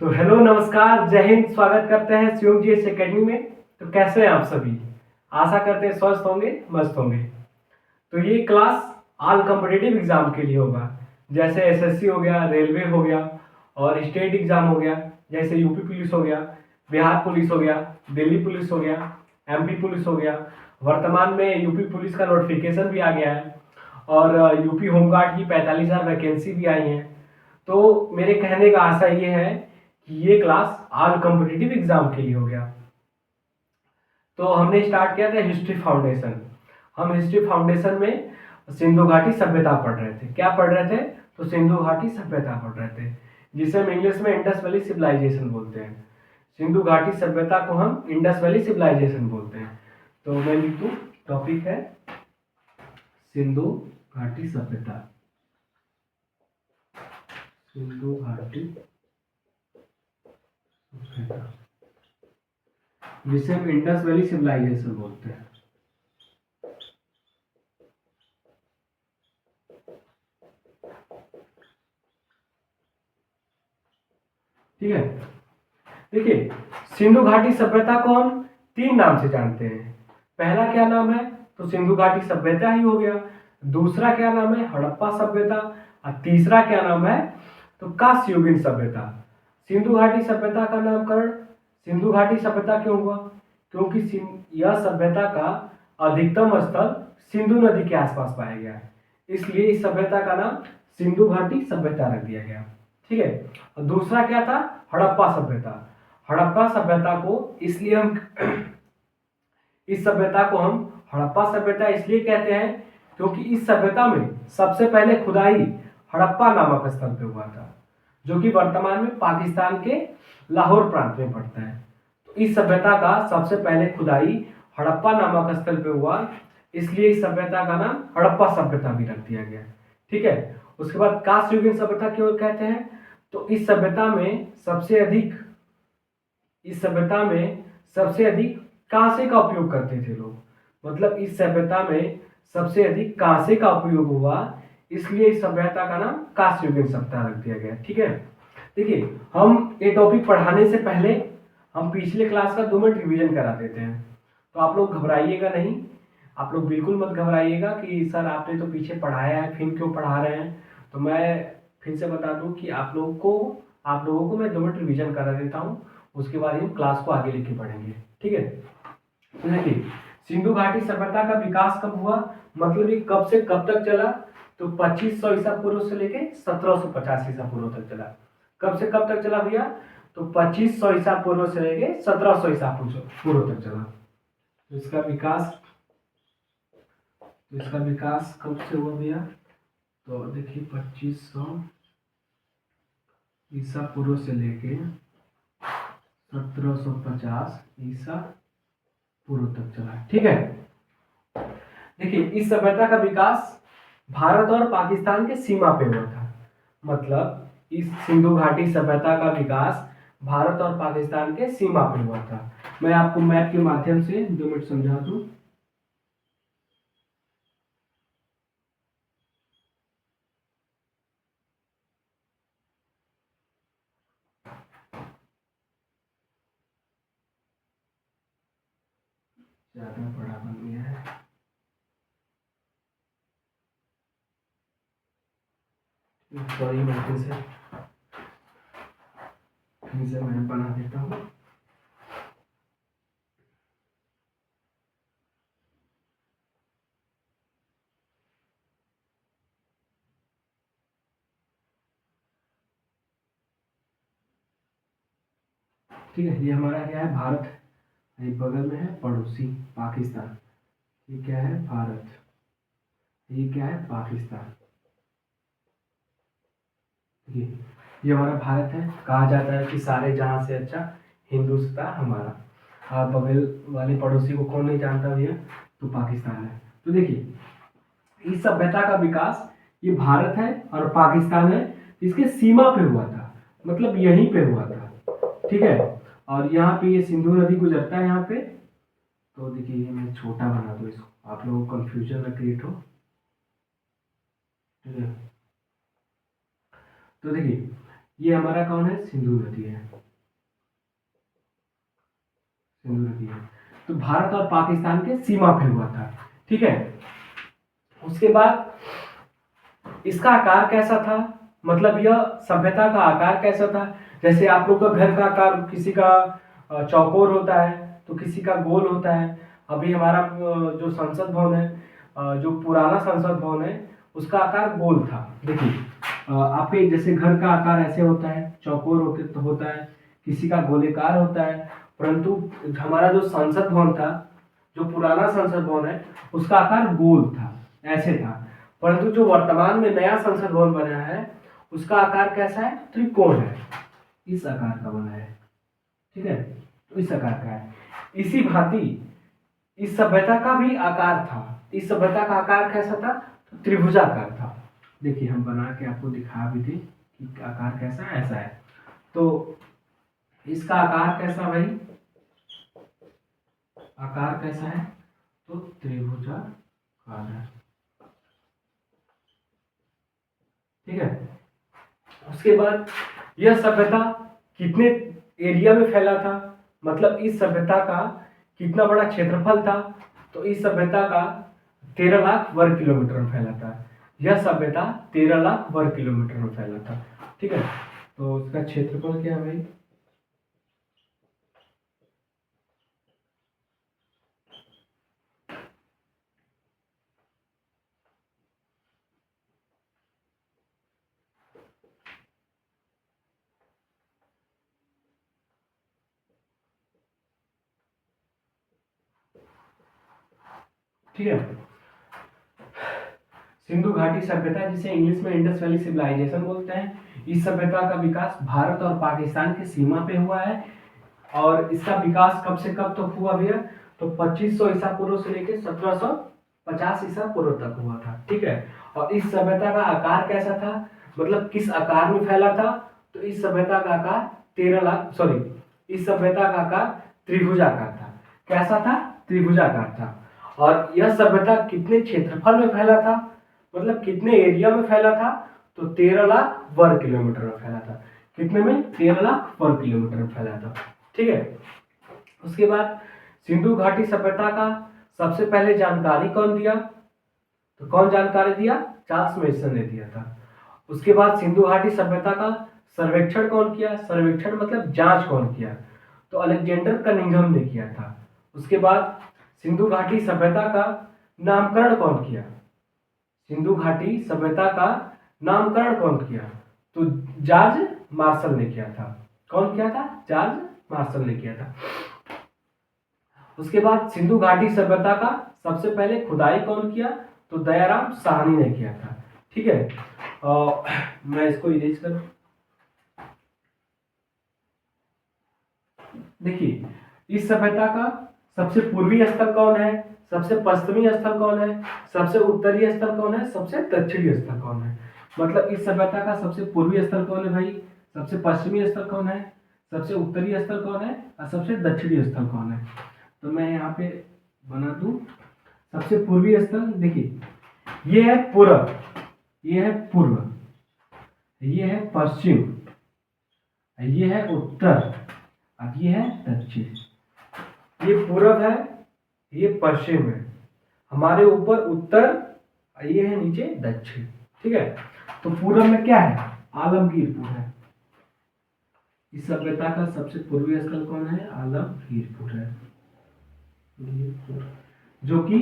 तो हेलो नमस्कार जय हिंद, स्वागत करते हैं शिवम जी एस एकेडमी में। तो कैसे हैं आप सभी? आशा करते हैं स्वस्थ होंगे, मस्त होंगे। तो ये क्लास ऑल कॉम्पिटिटिव एग्जाम के लिए होगा, जैसे एसएससी हो गया, रेलवे हो गया और स्टेट एग्जाम हो गया, जैसे यूपी पुलिस हो गया, बिहार पुलिस हो गया, दिल्ली पुलिस हो गया, एमपी पुलिस हो गया। वर्तमान में यूपी पुलिस का नोटिफिकेशन भी आ गया है और यूपी होमगार्ड की 45,000 वैकेंसी भी आई है। तो मेरे कहने का आशा ये है कि ये क्लास ऑल कॉम्पिटिटिव एग्जाम के लिए हो गया। तो हमने स्टार्ट किया था हिस्ट्री फाउंडेशन। हम हिस्ट्री फाउंडेशन में सिंधु घाटी सभ्यता पढ़ रहे थे। क्या पढ़ रहे थे? तो सिंधु घाटी सभ्यता पढ़ रहे थे, जिसे हम इंग्लिश में इंडस वैली सिविलाइजेशन बोलते हैं। सिंधु घाटी सभ्यता को हम इंडस वैली सिविलाइजेशन बोलते हैं। तो मैं लिख दूं, टॉपिक है सिंधु घाटी सभ्यता। सिंधु घाटी सभ्यता, जिसे हम इंडस वैली सिविलाइजेशन बोलते हैं। ठीक है, देखिए सिंधु घाटी सभ्यता को हम तीन नाम से जानते हैं। पहला क्या नाम है? तो सिंधु घाटी सभ्यता ही हो गया। दूसरा क्या नाम है? हड़प्पा सभ्यता। और तीसरा क्या नाम है? तो कांस्ययुगीन सभ्यता। सिंधु घाटी सभ्यता का नामकरण सिंधु घाटी सभ्यता क्यों हुआ? क्योंकि यह सभ्यता का अधिकतम स्थल सिंधु नदी के आसपास पाया गया है, इसलिए इस सभ्यता का नाम सिंधु घाटी सभ्यता रख दिया गया। ठीक है। और दूसरा क्या था? हड़प्पा सभ्यता। हड़प्पा सभ्यता को इसलिए हम इस सभ्यता को हम हड़प्पा सभ्यता इसलिए कहते हैं क्योंकि इस सभ्यता में सबसे पहले खुदाई हड़प्पा नामक स्थल पे हुआ था, जो कि वर्तमान में पाकिस्तान के लाहौर प्रांत में पड़ता है। तो इस सभ्यता का सबसे पहले खुदाई हड़प्पा नामक स्थल पे हुआ, इसलिए इस सभ्यता का नाम हड़प्पा सभ्यता भी रख दिया गया। ठीक है। उसके बाद कांस्ययुगीन सभ्यता क्यों कहते हैं? तो इस सभ्यता में सबसे अधिक कांसे का उपयोग करते थे लोग। मतलब इस सभ्यता में सबसे अधिक कांसे का उपयोग हुआ, इसलिए इस सभ्यता का नाम कांस्ययुगीन सभ्यता रख दिया गया। ठीक है। देखिए, हम ये टॉपिक पढ़ाने से पहले हम पिछले क्लास का 2 मिनट रिवीजन करा देते हैं। तो आप लोग घबराइएगा नहीं, आप लोग बिल्कुल मत घबराइएगा कि सर आपने तो पीछे पढ़ाया है, फिर क्यों पढ़ा रहे हैं। तो मैं फिर से बता दूं कि आप लोगों को मैं 2 मिनट रिवीजन करा देता हूँ, उसके बाद हम क्लास को आगे लेके पढ़ेंगे। ठीक है। तो देखिए, सिंधु घाटी सभ्यता का विकास कब हुआ, मतलब ये कब से कब तक चला? तो 2500 ईसा पूर्व से लेके 1750 ईसा पूर्व तक चला। कब से कब तक चला भैया? तो 2500 ईसा पूर्व से लेके 1700 ईसा पूर्व तक चला। तो इसका विकास कब से हुआ भैया? तो देखिए 2500 ईसा पूर्व से लेके 1750 ईसा पूर्व तक चला। ठीक है। देखिए, इस सभ्यता का विकास भारत और पाकिस्तान के सीमा पे हुआ था। मतलब इस सिंधु घाटी सभ्यता का विकास भारत और पाकिस्तान के सीमा पे हुआ था। मैं आपको मैप के माध्यम से 2 मिनट समझा दूं। ज्यादा बड़ा बन गया है, सॉरी, मैं फिर से मैं बना देता हूँ। ठीक है, ये हमारा क्या है? भारत। ये बगल में है पड़ोसी पाकिस्तान। ये क्या है? भारत। ये क्या है? पाकिस्तान। ये हमारा भारत है। कहा जाता है कि सारे जहां से अच्छा हिंदुस्तान हमारा। आप बगल वाले पड़ोसी को कौन नहीं जानता भैया? तो पाकिस्तान है। तो देखिए, इस सभ्यता का विकास ये भारत है और पाकिस्तान है, इसके सीमा पे हुआ था, मतलब यहीं पे हुआ था। ठीक है। और यहाँ पे ये सिंधु नदी गुजरता है यहाँ पे। तो देखिए, ये मैं छोटा बना दूं इसको, आप लोगों को कंफ्यूजन न क्रिएट हो। ठीक है। तो देखिए, ये हमारा कौन है, सिंधु नदी है, सिंधु नदी है। तो भारत और पाकिस्तान के सीमा पे हुआ था, ठीक है। उसके बाद इसका आकार कैसा था, मतलब यह सभ्यता का आकार कैसा था। जैसे आप लोग का घर का आकार, किसी का चौकोर होता है तो किसी का गोल होता है। अभी हमारा जो संसद भवन है, जो पुराना संसद भवन है, उसका आकार गोल था। देखिए आपके जैसे घर का आकार ऐसे होता है, चौकोर होता है, किसी का गोलेकार होता है। परंतु हमारा जो संसद भवन था, जो पुराना संसद भवन है, उसका आकार गोल था, ऐसे था। परंतु जो वर्तमान में नया संसद भवन बना है, उसका आकार कैसा है, त्रिकोण है, इस आकार का बना है, ठीक है। तो इस आकार का है। इसी भांति इस सभ्यता का भी आकार था। इस सभ्यता का आकार कैसा था, तो त्रिभुजाकार था। देखिए हम बना के आपको दिखा भी थे कि आकार कैसा है, ऐसा है। तो इसका आकार कैसा भाई, आकार कैसा है, तो त्रिभुजाकार है, ठीक है। उसके बाद यह सभ्यता कितने एरिया में फैला था, मतलब इस सभ्यता का कितना बड़ा क्षेत्रफल था, तो इस सभ्यता का 13 लाख वर्ग किलोमीटर में फैला था। यह सभ्यता 13 लाख वर्ग किलोमीटर में फैला था, ठीक है। तो इसका क्षेत्रफल क्या है भाई, ठीक है। सिंधु घाटी सभ्यता, जिसे इंग्लिश में इंडस वैली सिविलाइजेशन बोलते हैं, इस सभ्यता का विकास भारत और पाकिस्तान की सीमा पे हुआ है। और इसका विकास कब से कब तक हुआ भैया, तो 2500 ईसा पूर्व से लेकर 1750 ईसा पूर्व तक हुआ था, ठीक है। और इस सभ्यता का आकार कैसा था, मतलब किस आकार में फैला था, तो इस सभ्यता का आकार 13 लाख, सॉरी, इस सभ्यता का आकार त्रिभुजाकार था। कैसा था, त्रिभुजाकार था। और यह सभ्यता कितने क्षेत्रफल में फैला था, मतलब कितने एरिया में फैला था, तो 13 लाख वर्ग किलोमीटर में फैला था। कितने में, 13 लाख वर्ग किलोमीटर में फैला था, ठीक है। उसके बाद सिंधु घाटी सभ्यता का सबसे पहले जानकारी कौन दिया, तो कौन जानकारी दिया, चार्ल्स मेसन ने दिया था। उसके बाद सिंधु घाटी सभ्यता का सर्वेक्षण कौन किया, सर्वेक्षण मतलब जांच कौन किया, तो अलेक्जेंडर कनिंघम ने किया था। उसके बाद सिंधु घाटी सभ्यता का नामकरण कौन किया, सिंधु घाटी सभ्यता का नामकरण कौन किया, तो जॉर्ज मार्शल ने किया था। कौन किया था, जॉर्ज मार्शल ने किया था। उसके बाद सिंधु घाटी सभ्यता का सबसे पहले खुदाई कौन किया, तो दयाराम साहनी ने किया था, ठीक है। मैं इसको इरेज कर, देखिए इस सभ्यता का सबसे पूर्वी स्थल कौन है, सबसे पश्चिमी स्थल कौन है, सबसे उत्तरी स्थल कौन है, सबसे दक्षिणी स्थल कौन है। मतलब इस सभ्यता का सबसे पूर्वी स्थल कौन है भाई, सबसे पश्चिमी स्थल कौन है, सबसे उत्तरी स्थल कौन है, और सबसे दक्षिणी स्थल कौन है। तो मैं यहाँ पे बना दूं, सबसे पूर्वी स्थल, देखिए ये है पूर्व, ये है पूर्व, ये है पश्चिम, ये है उत्तर, अब ये है दक्षिण। ये पूर्व है, ये पश्चिम है, हमारे ऊपर उत्तर, ये है नीचे दक्षिण, ठीक है। तो पूर्व में क्या है, आलमगीरपुर है। इस सभ्यता का सबसे पूर्वी स्थल कौन है, आलमगीरपुर है, जो कि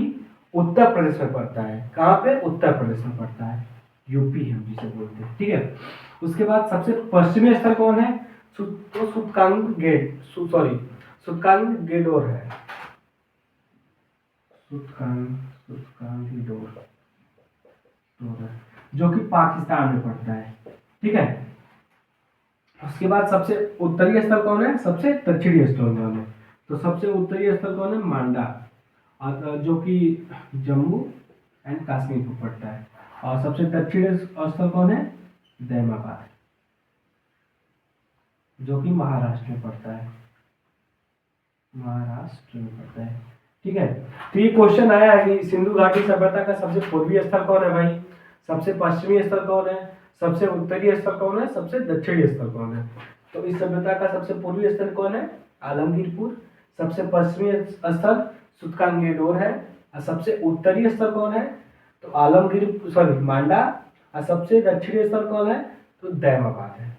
उत्तर प्रदेश में पड़ता है। कहाँ पे, उत्तर प्रदेश में पड़ता है, यूपी हम जिसे बोलते हैं, ठीक है। उसके बाद सबसे पश्चिमी स्थल कौन है, तो सुतकांगेडोर है, सुतकांगेडोर, जो कि पाकिस्तान में पड़ता है, ठीक है। उसके बाद सबसे उत्तरी स्थल कौन है, सबसे दक्षिणी स्थल कौन है, तो सबसे उत्तरी स्थल कौन है, मांडा, जो कि जम्मू एंड कश्मीर को पड़ता है। और सबसे दक्षिणी स्थल कौन है, दैमाबाद, जो कि महाराष्ट्र में पड़ता है, महाराष्ट्र में पड़ता है, ठीक है। तो ये क्वेश्चन आया है कि सिंधु घाटी सभ्यता का सबसे पूर्वी स्थल कौन है भाई, सबसे पश्चिमी स्थल कौन है, सबसे उत्तरी स्थल कौन है, सबसे दक्षिणी स्थल कौन है। तो इस सभ्यता का सबसे पूर्वी स्थल कौन है, आलमगीरपुर। सबसे पश्चिमी स्थल सूतकांगेडोर है। और सबसे उत्तरी स्थल कौन है, तो आलमगीर सॉरी मांडा। और सबसे दक्षिणी स्थल कौन है, तो दैमाबाद है।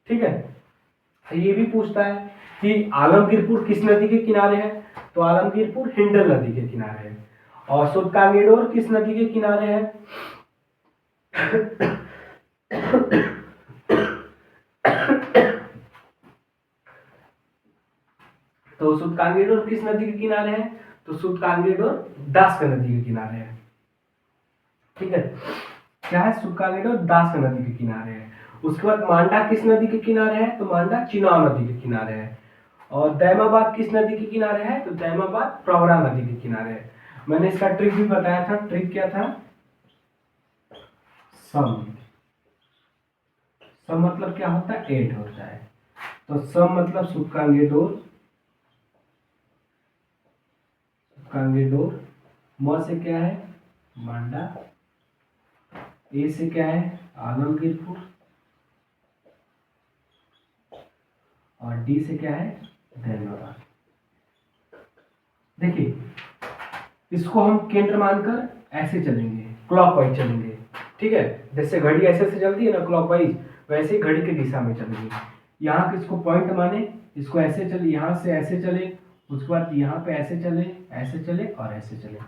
ठीक है। ये भी पूछता है कि आलमगीरपुर किस नदी के किनारे है, तो आलमगीरपुर हिंडल नदी के किनारे है। और सूतकांगेडोर किस नदी के किनारे है तो सूतकांगेडोर किस नदी के किनारे है, तो सूतकांगेडोर दास नदी के किनारे है। ठीक है, क्या है, सूतकांगेडोर दास नदी के किनारे है। उसके बाद मांडा किस नदी के किनारे है, तो मांडा चिनाब नदी के किनारे है। और दैमाबाद किस नदी के किनारे है, तो दैमाबाद प्रवरा नदी के किनारे है। मैंने इसका ट्रिक भी बताया था। ट्रिक क्या था, सम। सम मतलब क्या होता है, 8 होता है। तो सम मतलब सूतकांगेडोर, सूतकांगेडोर। म से क्या है, मांडा। ए से क्या है, आलमगीरपुर। और डी से क्या है, दैमाबाद। देखिए, इसको हम केंद्र मानकर ऐसे चलेंगे, क्लॉकवाइज चलेंगे। ठीक है, जैसे घड़ी ऐसे से चलती है ना क्लॉकवाइज, वैसे ही घड़ी की दिशा में चलेंगे। यहाँ किसको पॉइंट माने, इसको ऐसे चले, यहाँ से ऐसे चले, उसके बाद यहाँ पे ऐसे चले, ऐसे चले और ऐसे चले।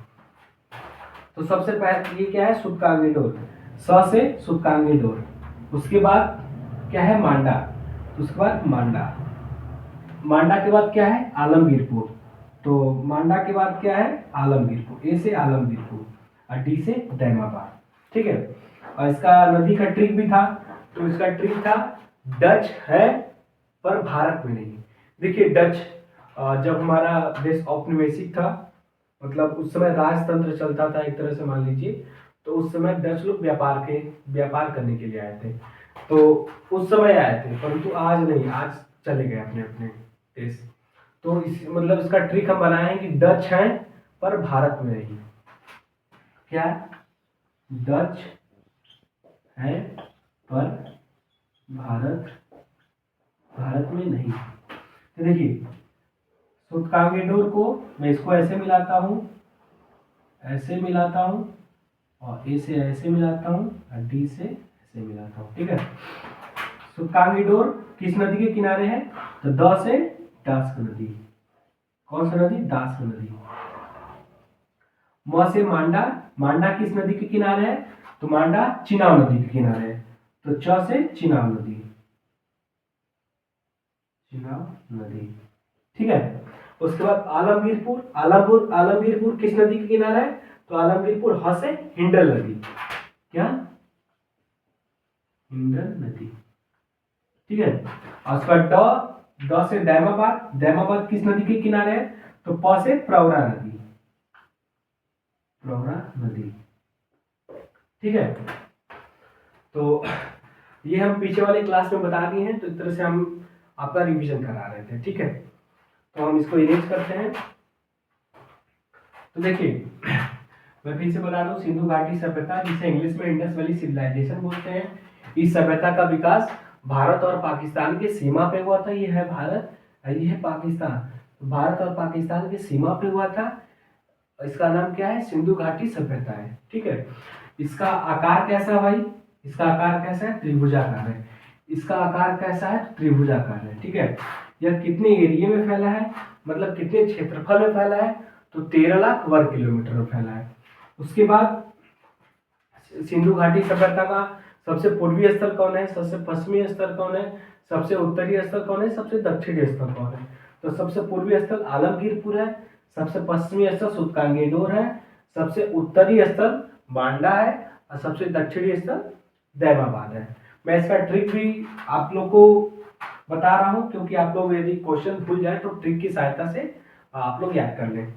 तो सबसे पहले ये क्या है, सूतकांगेडोर। स से सूतकांगेडोर। उसके बाद क्या है, मांडा। उसके बाद मांडा। मांडा के बाद क्या है, आलमगीरपुर। तो मांडा के बाद क्या है, आलमगीरपुर। ए से आलमगीरपुर और डी से दैमाबाद। ठीक है। और इसका नदी का ट्रिक भी था। तो इसका ट्रिक था, डच है पर भारत में नहीं। देखिए, डच जब हमारा देश औपनिवेशिक था, मतलब उस समय राजतंत्र चलता था एक तरह से मान लीजिए, तो उस समय डच लोग व्यापार करने के लिए आए थे। तो उस समय आए थे, परंतु आज नहीं, आज चले गए अपने अपने देश। तो इस मतलब इसका ट्रिक हम बनाए हैं कि डच हैं पर भारत में नहीं। क्या, डच है पर भारत में नहीं। तो देखिए, सूतकांगेडोर को मैं इसको ऐसे मिलाता हूँ, ऐसे मिलाता हूँ, और ए से ऐसे मिलाता हूँ, और डी से ऐसे मिलाता हूँ। ठीक है। सूतकांगेडोर किस नदी के किनारे है, तो द से दास नदी। कौन सा नदी, दास नदी। म से मांडा। मांडा किस नदी के किनारे है, तो मांडा चिनाब नदी के किनारे है। तो च से चिनाब नदी, चिनाब नदी। ठीक है। उसके बाद आलमगीरपुर किस नदी के किनारे है, तो आलमगीरपुर ह से हिंडल नदी। क्या, हिंडल नदी। ठीक है। और उसका द से दैमाबाद। दैमाबाद किस नदी के किनारे है, तो प से प्रवरा नदी, प्रवरा नदी। ठीक है। तो ये हम पीछे वाले क्लास में बता दिए हैं। तो इस तरह से हम आपका रिवीजन करा रहे थे। ठीक है। तो हम इसको इरेज करते हैं। तो देखिए, मैं फिर से बता दूं, सिंधु घाटी सभ्यता, जिसे इंग्लिश में इंडस वैली सिविलाइजेशन बोलते हैं, इस सभ्यता का विकास भारत और पाकिस्तान की सीमा पे हुआ था। ये है भारत और ये है पाकिस्तान। तो भारत और पाकिस्तान की सीमा पे हुआ था। इसका नाम क्या है, सिंधु घाटी सभ्यता है। ठीक है। इसका आकार कैसा है भाई, इसका आकार कैसा है, त्रिभुजाकार है। इसका आकार कैसा है, त्रिभुजाकार है। ठीक है। यह कितने एरिया में फैला है, मतलब कितने क्षेत्रफल में फैला है, तो 13 लाख वर्ग किलोमीटर में फैला है। उसके बाद सिंधु घाटी सभ्यता का सबसे पूर्वी स्थल कौन है, सबसे पश्चिमी स्थल कौन है, सबसे उत्तरी स्थल कौन है, सबसे दक्षिणी स्थल कौन है। तो सबसे पूर्वी स्थल आलमगीरपुर है, सबसे पश्चिमी स्थल सूतकांगेडोर है, सबसे उत्तरी स्थल मांडा है, और सबसे दक्षिणी स्थल दैमाबाद है। मैं इसका ट्रिक भी आप लोग को बता रहा हूं, क्योंकि आप लोग यदि क्वेश्चन भूल जाए तो ट्रिक की सहायता से आप लोग याद कर लें।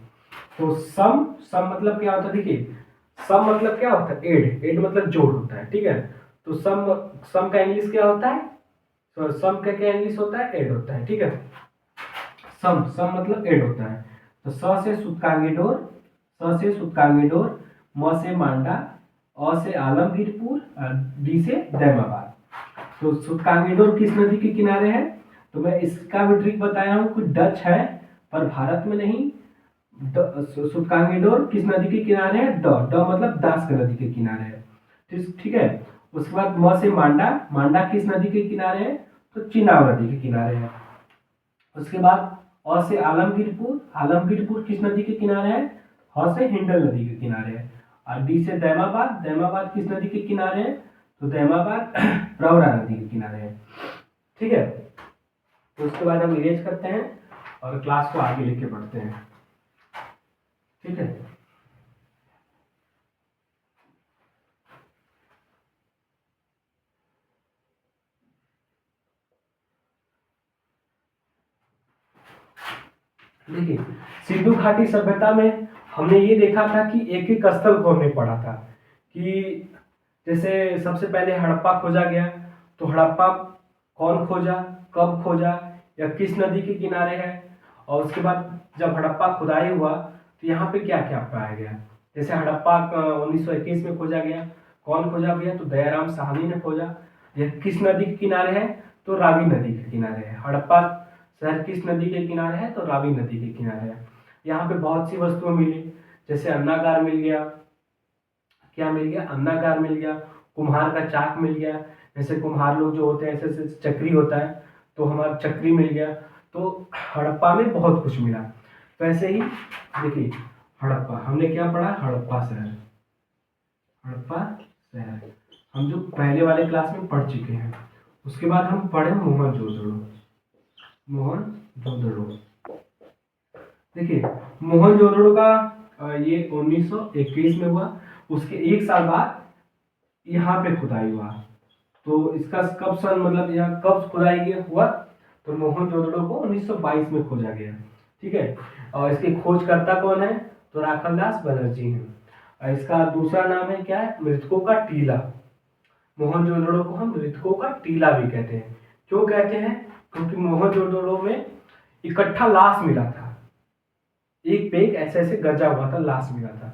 तो सम मतलब क्या होता है, देखिए, सम मतलब क्या होता है, एड मतलब जोड़ होता है। ठीक है। तो सम का इंग्लिश क्या होता है, तो सम का क्या इंग्लिश होता है, एड होता है। ठीक है। सम मतलब एड होता है। तो स से सूतकांगेडोर, म से मांडा, अ से आलमगीरपुर और डी से दैमाबाद। तो सूतकांगीडोर किस नदी के किनारे है? तो मैं इसका भी ट्रिक बताया हूँ, कुछ डच है पर भारत में नहीं। सूतकांगीडोर किस नदी के किनारे है? ड मतलब दास नदी के किनारे है। ठीक है। उसके बाद म से मांडा, मांडा किस नदी के किनारे है? तो चिनाब नदी के किनारे है। उसके बाद अ से आलमगीरपुर, आलमगीरपुर किस नदी के किनारे है? ह से हिंडल नदी के किनारे है। और डी से दैमाबाद, दैमाबाद किस नदी के किनारे है? तो दैमाबाद प्रवरा नदी के किनारे है। ठीक है। तो उसके बाद हम इरेज करते हैं और क्लास को आगे लेके बढ़ते हैं। ठीक है। देखिए, सिंधु घाटी सभ्यता में हमने ये देखा था कि एक एक स्थल को हमने पढ़ा था कि जैसे सबसे पहले हड़प्पा खोजा गया, तो हड़प्पा कौन खोजा, कब खोजा, या किस नदी के किनारे है। और उसके बाद जब हड़प्पा खुदाई हुआ तो यहाँ पे क्या क्या पाया गया। जैसे हड़प्पा 1921 में खोजा गया, कौन खोजा भैया? तो दयाराम साहनी ने खोजा। यह किस नदी के किनारे है? तो रावी नदी के किनारे है। हड़प्पा शहर किस नदी के किनारे है? तो रावी नदी के किनारे है। यहाँ पे बहुत सी वस्तुएं मिली, जैसे अन्नागार मिल गया, क्या मिल गया? अन्नागार मिल गया, कुम्हार का चाक मिल गया, जैसे कुम्हार लोग जो होते हैं ऐसे ऐसे चक्री होता है तो हमारा चक्री मिल गया। तो हड़प्पा में बहुत कुछ मिला। वैसे ही देखिए, हड़प्पा हमने क्या पढ़ा? हड़प्पा शहर, हड़प्पा शहर हम जो पहले वाले क्लास में पढ़ चुके हैं। उसके बाद हम पढ़े मोहनजोदड़ो, मोहनजोदड़ो। देखिए, मोहनजोदड़ो का ये 1921 में हुआ। उसके एक साल बाद यहाँ पे खुदाई हुआ। तो इसका कब सन मतलब यह कब खुदाई हुआ? तो मोहनजोदड़ो को 1922 में खोजा गया। ठीक है। और इसके खोजकर्ता कौन है? तो राखलदास बनर्जी हैं। और इसका दूसरा नाम है क्या है? मृतकों का टीला। मोहनजोदड़ो को हम मृतकों का टीला भी कहते हैं। क्यों कहते हैं? क्योंकि मोहनजोदड़ो में इकट्ठा लाश मिला था, एक पे एक ऐसे ऐसे गजा हुआ था, लाश मिला था।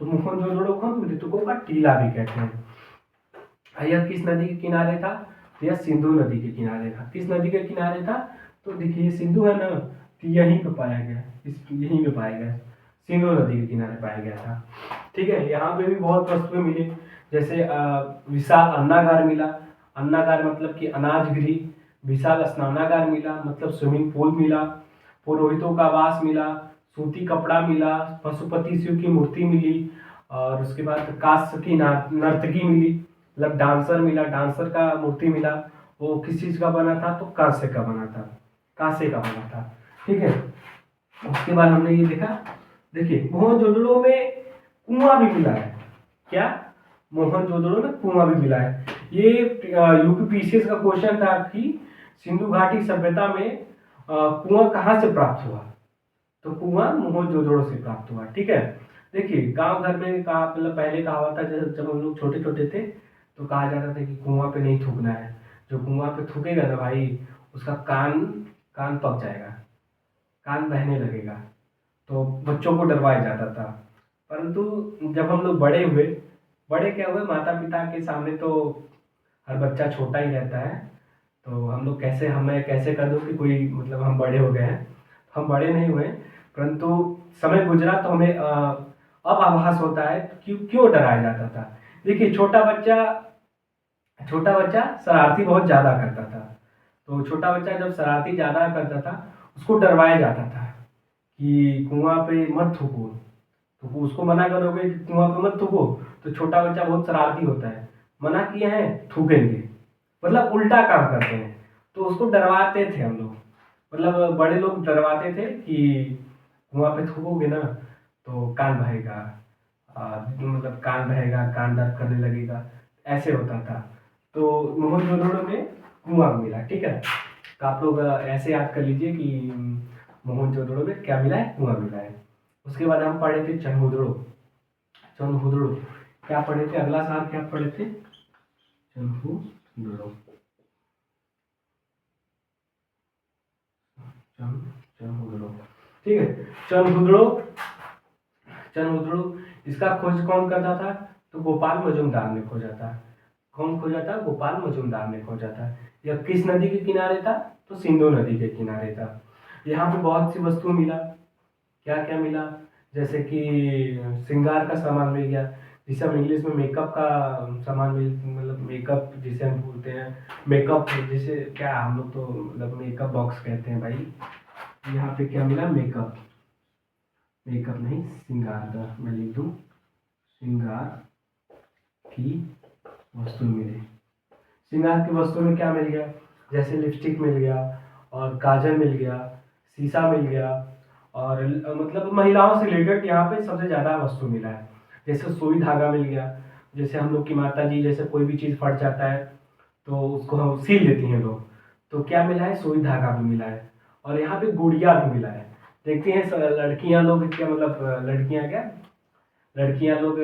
तो मोहनजोदड़ो को हम मृतकों का टीला भी कहते हैं। यह किस नदी के किनारे था? तो यह सिंधु नदी के किनारे था। किस नदी के किनारे था? तो देखिए, सिंधु है ना, तो यहीं पे पाया गया, यहीं पे पाया गया, सिंधु नदी के किनारे पाया गया था। ठीक है। यहाँ पे भी बहुत वस्तुएं मिली, जैसे विशाल अन्नागार मिला। अन्नागार मतलब कि अनाज गृह। विशाल स्नानागार मिला, मतलब स्विमिंग पूल मिला। पुरोहितों का वास मिला, सूती कपड़ा मिला, पशुपति शिव की मूर्ति मिली, और उसके बाद कांस्य की नर्तकी मिली, मतलब डांसर मिला, डांसर का मूर्ति मिला। वो किस चीज का बना था? तो कांस्य का बना था, कांसे का बना था। ठीक है। उसके बाद हमने ये देखा, देखिए मोहनजोदड़ो में कुआं भी मिला है। क्या? मोहनजोदड़ो में कुआं भी मिला है। ये यूपीपीसीएस का क्वेश्चन था कि सिंधु घाटी सभ्यता में कुआं कहाँ से प्राप्त हुआ? तो कुआं मोहनजोदड़ो से प्राप्त हुआ। ठीक है। देखिए, गांव घर में कहा, मतलब पहले कहा हुआ था, जब हम लोग छोटे छोटे थे तो कहा जाता था कि कुआं पे नहीं थूकना है, जो कुआं पे थूकेगा ना भाई, उसका कान कान पक जाएगा, कान बहने लगेगा। तो बच्चों को डरवाया जाता था। परंतु जब हम लोग बड़े हुए, बड़े क्या हुए, माता पिता के सामने तो हर बच्चा छोटा ही रहता है। तो हम लोग कैसे, हमें कैसे कर दो कि कोई मतलब हम बड़े हो गए हैं। हम बड़े नहीं हुए, परंतु समय गुजरा तो हमें अब आभास होता है कि क्यों डराया जाता था। देखिए, छोटा बच्चा शरारती बहुत ज़्यादा करता था। तो छोटा बच्चा जब शरारती ज़्यादा करता था, उसको डरवाया जाता था कि कुआं पे मत थूको। तो उसको मना करोगे कि कुआं पे मत थूको, तो छोटा बच्चा बहुत शरारती होता है, मना किए हैं थूकेंगे, मतलब उल्टा काम करते हैं। तो उसको डरवाते थे हम लोग, मतलब बड़े लोग डरवाते थे कि कुआं पे थूकोगे ना तो कान बहेगा, मतलब कान बहेगा, कान दर्द करने लगेगा, ऐसे होता था। तो मोहनजोदड़ो में कुआं मिला। ठीक है। तो आप लोग ऐसे याद कर लीजिए कि मोहनजोदड़ो में क्या मिला है? कुआं मिला है। उसके बाद हम पढ़े थे चनहुदड़ो, चनहुदड़ो क्या पढ़े थे? अगला साल क्या पढ़े थे? चनहुदड़ो, चनहुदड़ो। ठीक है। चनहुदड़ो, चनहुदड़ो इसका खोज कौन करता था? तो गोपाल मजुमदार ने खोजा था। कौन खोजा था? गोपाल मजुमदार ने खोजा था। यह किस नदी के किनारे था? तो सिंधु नदी के किनारे था। यहाँ पे बहुत सी वस्तु मिला। क्या क्या मिला? जैसे कि श्रृंगार का सामान मिल गया, जिसे हम इंग्लिश में मेकअप का सामान मिल, मतलब मेकअप जिसे हम बोलते हैं, मेकअप जिसे क्या हम लोग तो मतलब मेकअप बॉक्स कहते हैं भाई। यहाँ पे क्या मिला? मेकअप, मेकअप नहीं श्रृंगार का, मैं लिख दूँ श्रृंगार की वस्तु मिली। श्रृंगार की वस्तु में क्या मिल गया? जैसे लिपस्टिक मिल गया, और काजल मिल गया, शीशा मिल गया, और मतलब महिलाओं से रिलेटेड यहाँ पे सबसे ज़्यादा वस्तु मिला है। जैसे सुई धागा मिल गया, जैसे हम लोग की माता जी जैसे कोई भी चीज़ फट जाता है तो उसको हम सील देती हैं लोग, तो क्या मिला है? सुई धागा भी मिला है। और यहाँ पे गुड़िया भी मिला है। देखती हैं लड़कियाँ लोग क्या, मतलब लड़कियाँ क्या, लड़कियां लोग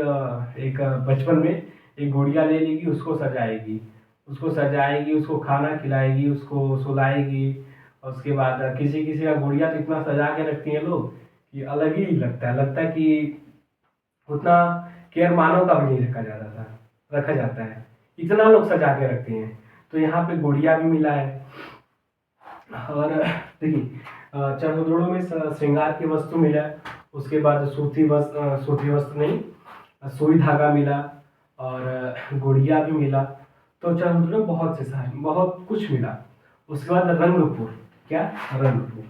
एक बचपन में एक गुड़िया ले लेगी, उसको सजाएगी, उसको सजाएगी, उसको खाना खिलाएगी, उसको सुलाएगी, और उसके बाद किसी किसी का गुड़िया तो इतना सजा के रखती हैं लोग कि अलग ही लगता है कि उतना केयर मानव का भी नहीं रखा जाता है, इतना लोग सजा के रखते हैं। तो यहाँ पे गुड़िया भी मिला है। और देखिए चरखुदड़ों में श्रृंगार की वस्तु मिला है। उसके बाद सूती वस्त्र नहीं, सुई धागा मिला, और गुड़िया भी मिला। तो चरखुदड़ों में बहुत से सारे बहुत कुछ मिला। उसके बाद रंगपुर, क्या? रंगपुर,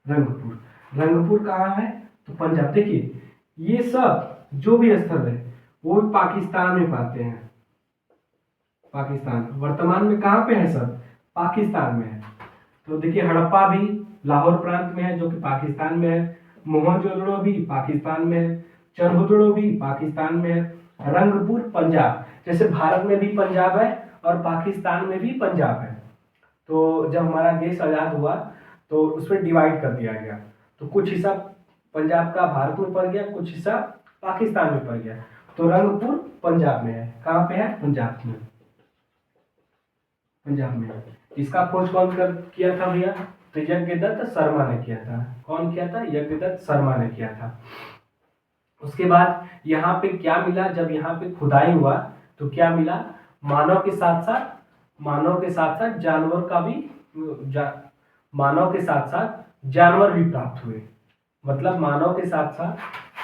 रंगपुर, रंगपुर कहाँ है? तो पंजाब। देखिए ये सब जो भी स्थल है वो भी पाकिस्तान में पाते हैं। पाकिस्तान वर्तमान में कहाँ पे है? सब पाकिस्तान में है। तो देखिए हड़प्पा भी लाहौर प्रांत में है, जो कि पाकिस्तान में है। मोहनजोदड़ो भी पाकिस्तान में है। चरहुदड़ो भी पाकिस्तान में है। रंगपुर पंजाब, जैसे भारत में भी पंजाब है और पाकिस्तान में भी पंजाब है। तो जब हमारा देश आज़ाद हुआ तो उसमें डिवाइड कर दिया गया, तो कुछ हिस्सा पंजाब का भारत में पड़ गया, कुछ हिस्सा पाकिस्तान में पड़ गया। तो रंगपुर पंजाब में है। कहाँ पे है? पंजाब में, पंजाब में है। इसका खोज कौन किया था भैया? तो यज्ञदत्त शर्मा ने किया था। कौन किया था? यज्ञदत्त शर्मा ने किया था। उसके बाद यहाँ पे क्या मिला? जब यहाँ पे खुदाई हुआ तो क्या मिला? मानव के साथ साथ जानवर का भी मानव के साथ साथ जानवर भी प्राप्त हुए। मतलब मानव के साथ साथ,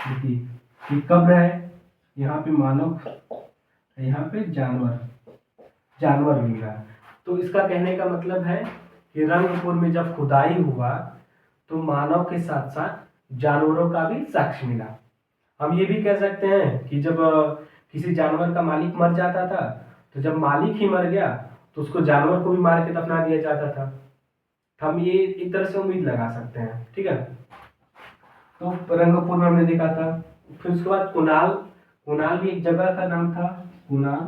देखिए कि कब्र है, यहाँ पे मानव, यहाँ पे जानवर भी मिला। तो इसका कहने का मतलब है कि रंगपुर में जब खुदाई हुआ तो मानव के साथ साथ जानवरों का भी साक्ष्य मिला। हम ये भी कह सकते हैं कि जब किसी जानवर का मालिक मर जाता था, तो जब मालिक ही मर गया तो उसको जानवर को भी मार के दफना दिया जाता था। हम ये एक तरह से उम्मीद लगा सकते हैं। ठीक है, तो रंगपुर में हमने देखा था। फिर उसके बाद कुनाल भी एक जगह का नाम था। कुनाल,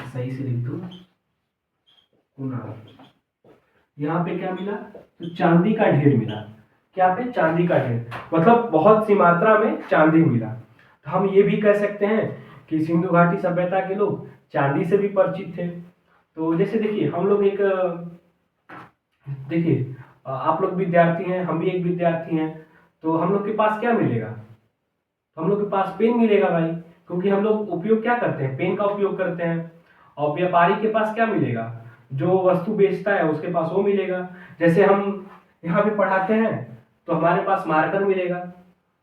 सही से लिख दो कुनाल। यहाँ पे क्या मिला? तो चांदी का ढेर मिला। क्या पे? चांदी का ढेर, मतलब बहुत सी मात्रा में चांदी मिला। तो हम ये भी कह सकते हैं कि सिंधु घाटी सभ्यता के लोग चांदी से भी परिचित थे। तो जैसे देखिए हम लोग एक, देखिए आप लोग विद्यार्थी हैं, हम भी एक विद्यार्थी हैं, तो हम लोग के पास क्या मिलेगा? तो हम लोग के पास पेन मिलेगा भाई, क्योंकि हम लोग उपयोग क्या करते हैं? पेन का उपयोग करते हैं। और व्यापारी के पास क्या मिलेगा? जो वस्तु बेचता है उसके पास वो मिलेगा। जैसे हम यहाँ पे पढ़ाते हैं तो हमारे पास मार्कर मिलेगा।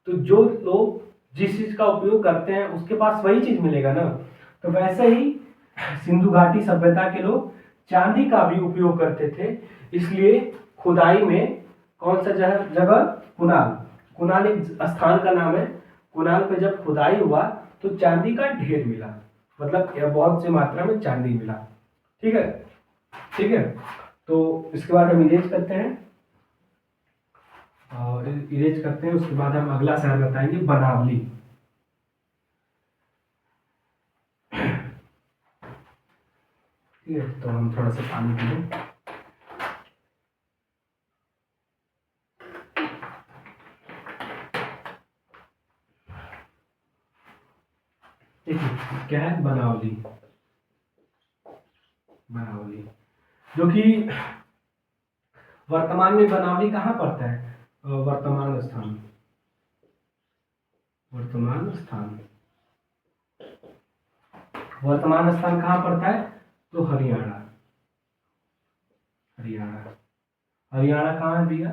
तो जो लोग जिस चीज का उपयोग करते हैं उसके पास वही चीज मिलेगा ना। तो वैसे ही सिंधु घाटी सभ्यता के लोग चांदी का भी उपयोग करते थे। इसलिए खुदाई में कौन सा जगह? कुनाल एक स्थान का नाम है। कुनाल पे जब खुदाई हुआ तो चांदी का ढेर मिला, मतलब बहुत सी मात्रा में चांदी मिला। ठीक है, ठीक है। तो इसके बाद हम इरेज करते हैं, और इरेज करते हैं उसके बाद हम अगला शहर बताएंगे, बनावली। ठीक है, तो हम थोड़ा सा पानी पी लें। देखिए क्या है? बनावली, जो कि वर्तमान में बनावली कहाँ पड़ता है? वर्तमान स्थान, वर्तमान स्थान, वर्तमान स्थान कहाँ पड़ता है? तो हरियाणा, हरियाणा, हरियाणा कहाँ है भैया?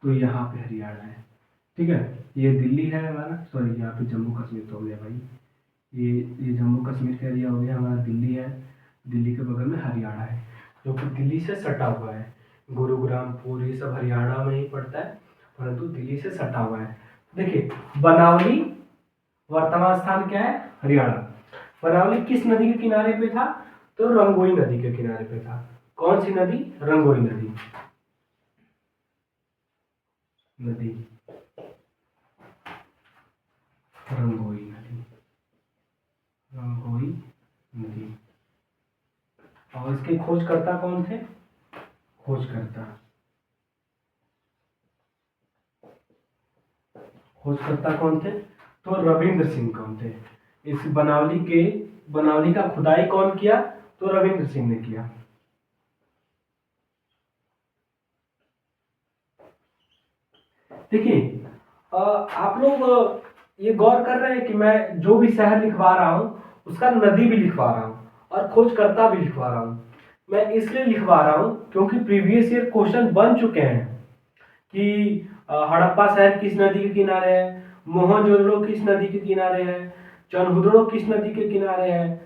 तो यहाँ पे हरियाणा है। ठीक है, ये दिल्ली है हमारा, सॉरी यहाँ पे जम्मू कश्मीर तो हो गया भाई, ये जम्मू कश्मीर का एरिया हो गया हमारा, दिल्ली है, दिल्ली के बगल में हरियाणा है जो कि दिल्ली से सटा हुआ है। गुरुग्राम, पूरी सब हरियाणा में ही पड़ता है, परंतु दिल्ली से सटा हुआ है। देखिए बनावली वर्तमान स्थान क्या है? हरियाणा। बनावली किस नदी के किनारे पे था? तो रंगोई नदी के किनारे पे था। कौन सी नदी? रंगोई नदी, नदी रंगोई नदी, रंगोई नदी। और इसके खोजकर्ता कौन थे? खोजकर्ता, खोजकर्ता कौन थे? तो रविंद्र सिंह कौन थे? इस बनावली का खुदाई कौन किया? तो रविंद्र सिंह ने किया। देखिए आप लोग ये गौर कर रहे हैं कि मैं जो भी शहर लिखवा रहा हूँ उसका नदी भी लिखवा रहा हूँ और खोजकर्ता भी लिखवा रहा हूँ। मैं इसलिए लिखवा रहा हूँ क्योंकि प्रीवियस ईयर क्वेश्चन बन चुके हैं कि हड़प्पा शहर किस नदी के किनारे है, मोहनजोदड़ो किस नदी के किनारे है, चनहुदड़ो किस नदी के किनारे है,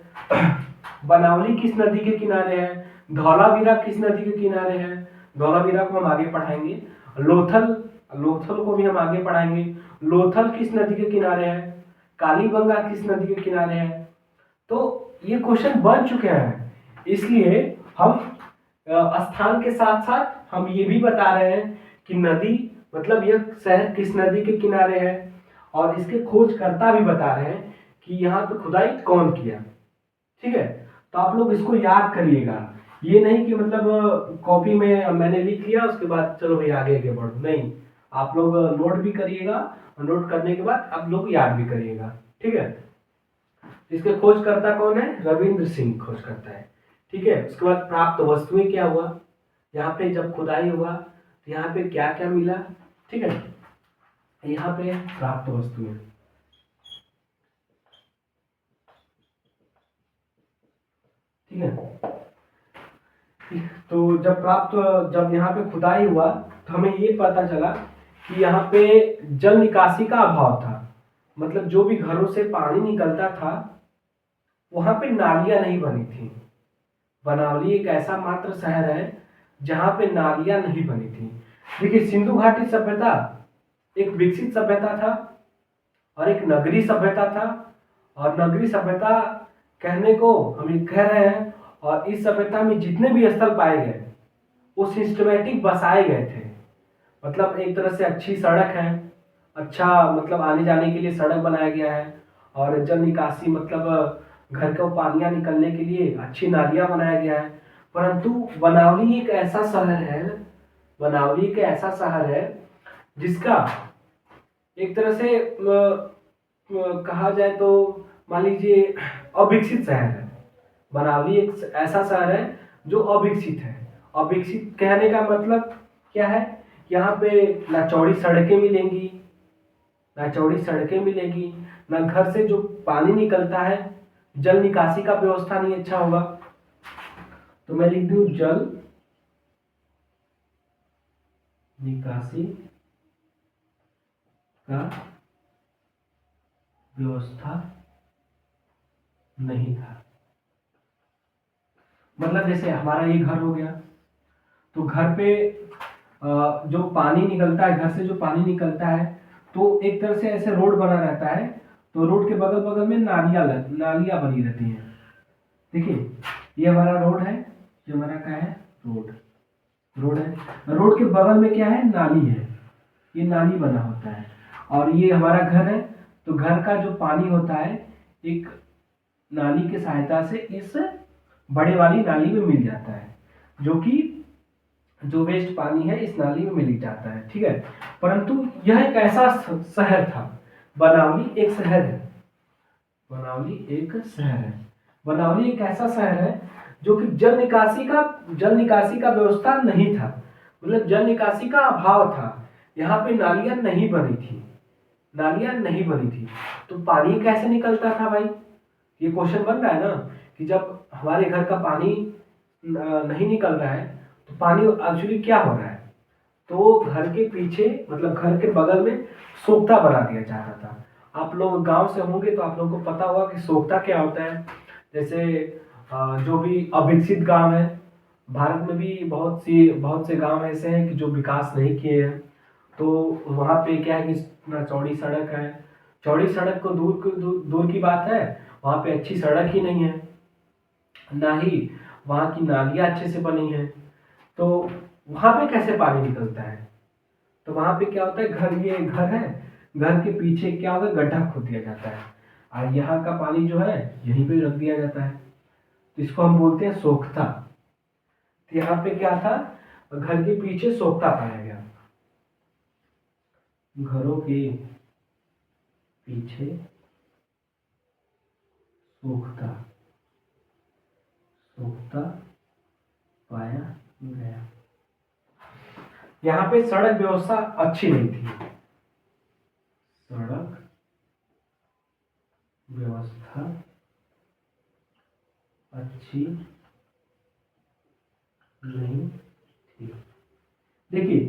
बनावली किस नदी के किनारे है, धौलावीरा किस नदी के किनारे है, धौलावीरा को हम आगे पढ़ाएंगे, लोथल, लोथल को भी हम आगे पढ़ाएंगे, लोथल किस नदी के किनारे है, कालीबंगा किस नदी के किनारे है। तो ये क्वेश्चन बन चुके हैं, इसलिए हम स्थान के साथ साथ हम ये भी बता रहे हैं कि नदी मतलब यह शहर किस नदी के किनारे है, और इसके खोजकर्ता भी बता रहे हैं कि यहाँ पे खुदाई कौन किया। ठीक है, तो आप लोग इसको याद करिएगा, ये नहीं कि मतलब कॉपी में मैंने लिख लिया उसके बाद चलो भाई आगे आगे बढ़ो, नहीं, आप लोग नोट भी करिएगा और नोट करने के बाद आप लोग याद भी करिएगा। ठीक है, इसके खोजकर्ता कौन है? रविंद्र सिंह खोजकर्ता है। ठीक है, उसके बाद प्राप्त वस्तुएं क्या हुआ, यहाँ पे जब खुदाई हुआ तो यहाँ पे क्या क्या मिला। ठीक है, यहाँ पे प्राप्त वस्तुएं, ठीक है, तो जब यहाँ पे खुदाई हुआ तो हमें ये पता चला कि यहाँ पे जल निकासी का अभाव था, मतलब जो भी घरों से पानी निकलता था वहां पे नालियां नहीं बनी थी। बनावली एक ऐसा मात्र शहर है जहां पे नालियां नहीं बनी थी। देखिए सिंधु घाटी सभ्यता एक विकसित सभ्यता था और एक नगरीय सभ्यता था, और नगरीय सभ्यता कहने को हम ये कह रहे हैं, और इस सभ्यता में जितने भी स्थल पाए गए वो सिस्टमेटिक बसाए गए थे। मतलब एक तरह से अच्छी सड़क है, अच्छा मतलब आने जाने के लिए सड़क बनाया गया है, और जल निकासी मतलब घर को पानियां निकलने के लिए अच्छी नालियां बनाया गया है। परंतु बनावली एक ऐसा शहर है, बनावली एक ऐसा शहर है जिसका एक तरह से कहा जाए तो मान लीजिए अविकसित शहर है। बनावली एक ऐसा शहर है जो अविकसित है। अविकसित कहने का मतलब क्या है? यहाँ पे ना चौड़ी सड़कें मिलेंगी, ना चौड़ी सड़कें मिलेगी, ना घर से जो पानी निकलता है जल निकासी का व्यवस्था नहीं अच्छा होगा। तो मैं लिख दूं जल निकासी का व्यवस्था नहीं था। मतलब जैसे हमारा ये घर हो गया, तो घर पे जो पानी निकलता है, घर से जो पानी निकलता है तो एक तरह से ऐसे रोड बना रहता है, तो रोड के बगल बगल में नालियां बनी रहती हैं। देखिए ये हमारा रोड है, ये हमारा क्या है? रोड है। रोड के बगल में क्या है? नाली है, ये नाली बना होता है। और ये हमारा घर है, तो घर का जो पानी होता है एक नाली की सहायता से इस बड़े वाली नाली में मिल जाता है, जो कि जो वेस्ट पानी है इस नाली में मिल जाता है। ठीक है, परंतु यह एक ऐसा शहर था, बनावली एक शहर है, बनावली एक शहर है, बनावली एक ऐसा शहर है जो कि जल निकासी का व्यवस्था नहीं था, मतलब जल निकासी का अभाव था। यहाँ पे नालियाँ नहीं बनी थी, नालियाँ नहीं बनी थी, तो पानी कैसे निकलता था भाई? ये क्वेश्चन बन रहा है ना कि जब हमारे घर का पानी नहीं निकल रहा है तो पानी एक्चुअली क्या हो रहा है? तो घर के पीछे मतलब घर के बगल में सोख्ता बना दिया जाता था। आप लोग गांव से होंगे तो आप लोगों को पता होगा कि सोख्ता क्या होता है। जैसे जो भी अविकसित गांव है, भारत में भी बहुत से गांव ऐसे हैं कि जो विकास नहीं किए हैं, तो वहाँ पे क्या है कि ना चौड़ी सड़क है, चौड़ी सड़क को दूर की बात है, वहाँ पे अच्छी सड़क ही नहीं है, ना ही वहाँ की नालियाँ अच्छे से बनी हैं। तो वहाँ पे कैसे पानी निकलता है? तो वहाँ पे क्या होता है, ये घर है, घर के पीछे क्या होगा, गड्ढा खोद दिया जाता है और यहाँ का पानी जो है यहीं पे रख दिया जाता है, तो इसको हम बोलते हैं सोख्ता। तो यहाँ पे क्या था, घर के पीछे सोख्ता पाया गया, घरों के पीछे सोख्ता, सोख्ता पाया गया। यहाँ पे सड़क व्यवस्था अच्छी नहीं थी, सड़क व्यवस्था अच्छी नहीं थी। देखिए,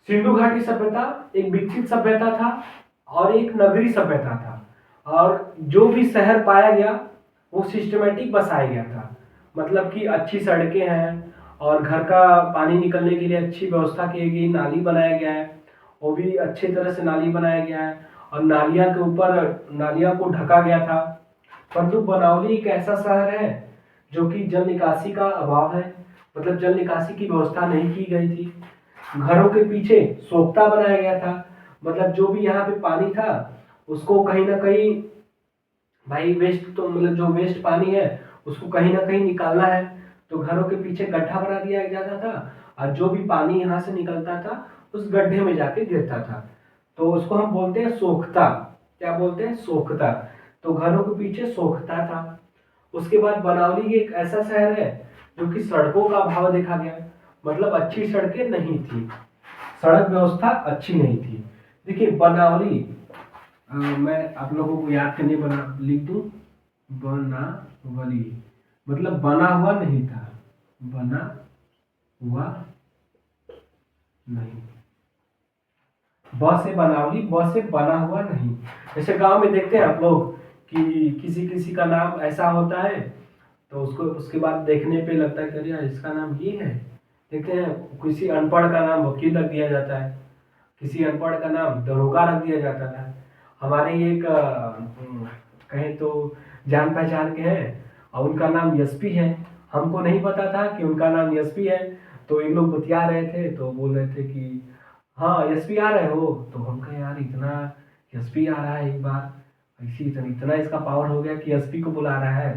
सिंधु घाटी सभ्यता एक विकसित सभ्यता था और एक नगरीय सभ्यता था, और जो भी शहर पाया गया वो सिस्टमेटिक बसाया गया था, मतलब कि अच्छी सड़कें हैं और घर का पानी निकलने के लिए अच्छी व्यवस्था की गई, नाली बनाया गया है, वो भी अच्छी तरह से नाली बनाया गया है और नालियाँ के ऊपर नालियाँ को ढका गया था। परंतु बनावली एक ऐसा शहर है जो कि जल निकासी का अभाव है, मतलब जल निकासी की व्यवस्था नहीं की गई थी। घरों के पीछे सोख्ता बनाया गया था, मतलब जो भी यहाँ पे पानी था उसको कहीं ना कहीं, भाई वेस्ट तो मतलब जो वेस्ट पानी है उसको कहीं ना कहीं निकालना है, तो घरों के पीछे गड्ढा बना दिया जाता था और जो भी पानी यहाँ से निकलता था उस गड्ढे में जाके गिरता था, तो उसको हम बोलते हैं सोख्ता। क्या बोलते हैं? सोख्ता। तो घरों के पीछे सोख्ता था। उसके बाद बनावली एक ऐसा शहर है जो कि सड़कों का अभाव देखा गया, मतलब अच्छी सड़कें नहीं थी, सड़क व्यवस्था अच्छी नहीं थी। देखिए बनावली, मैं आप लोगों को याद करने बना लिख दूं, बनावली मतलब बना हुआ नहीं था, बना हुआ नहीं, ब से बनावली, ब से बना हुआ नहीं। जैसे गांव में देखते हैं आप लोग कि किसी किसी का नाम ऐसा होता है तो उसको उसके बाद देखने पे लगता है कि अरे यार इसका नाम ये है। देखते हैं किसी अनपढ़ का नाम वकील रख दिया जाता है, किसी अनपढ़ का नाम दरोगा रख दिया जाता था। हमारे ही एक कहें तो जान पहचान के हैं और उनका नाम एसपी है, हमको नहीं पता था कि उनका नाम एसपी है, तो इन लोग बतिया रहे थे तो बोल रहे थे कि हाँ एसपी आ रहे हो, तो हम कहे यार इतना एसपी आ रहा है, एक बार ऐसी इतना इसका पावर हो गया कि एसपी को बुला रहा है,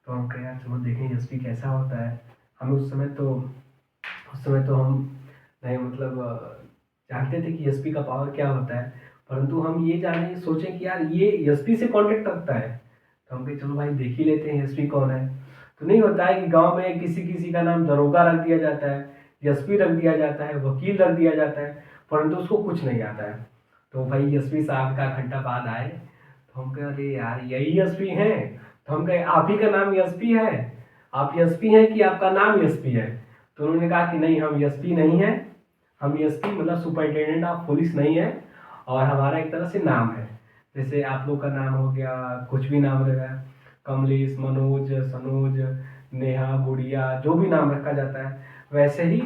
तो हम कहे यार चलो देखें एसपी कैसा होता है। हम उस समय तो हम नहीं मतलब जानते थे कि एसपी का पावर क्या होता है, परंतु हम ये जाने सोचे कि यार ये एसपी से कॉन्टेक्ट रखता है, तो हम कहे चलो भाई देख ही लेते हैं एसपी कौन है। तो नहीं होता है कि गांव में किसी किसी का नाम दरोगा रख दिया जाता है, एसपी रख दिया जाता है, वकील रख दिया जाता है, परंतु उसको कुछ नहीं आता है। तो भाई एसपी साहब का घंटा बाद आए तो हम कहे अरे यार यही एसपी हैं, तो हम कहे आप ही का नाम एसपी है, आप एसपी हैं कि आपका नाम एसपी है? तो उन्होंने कहा कि नहीं हम एसपी नहीं है, हम एसपी मतलब सुपरिटेंडेंट ऑफ पुलिस नहीं है, और हमारा एक तरह से नाम है, जैसे आप लोग का नाम हो गया कुछ भी नाम रहेगा, कमलेश, मनोज, सनोज, नेहा, गुड़िया, जो भी नाम रखा जाता है, वैसे ही